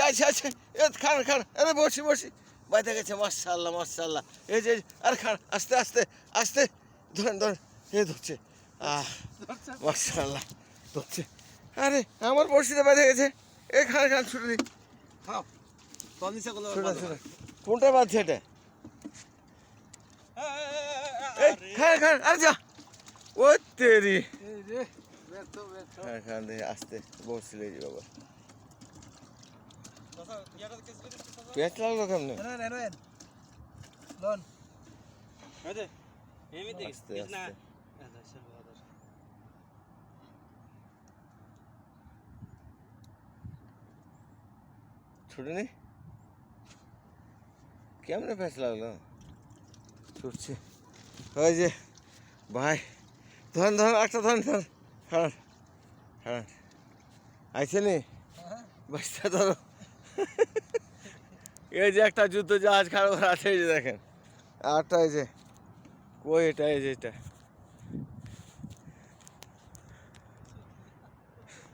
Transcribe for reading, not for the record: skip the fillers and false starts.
আছে এ খান খান আরে বসি বাইতে গেছে মাশাআল্লাহ মাশাআল্লাহ এই যে আরে খান আস্তে আস্তে আস্তে ধরেন এ ধরছে মাশাআল্লাহ ধরছে আরে আমার বড়শিতে বেঁধে গেছে এ খান খান ছুটে দি কোনটা বাঁধছে এটা খান খান আরে যা ও তেরি খান দে আস্তে বড়শি লেগে বাবা পেঁচ লাগলো কেমনে আস্তে আস্তে ছুটে নি কেমনে প্যাঁচ লাগলো ছুটছে ওই যে ভাই ধরেন একটা ধরেন হ্যাঁ হ্যাঁ আইছে নি বাচ্চা ধরো এই যে একটা যুদ্ধ জাহাজ খারাপ আছে এই যে দেখেন আরটা এই যে কই এটা এই যে এটা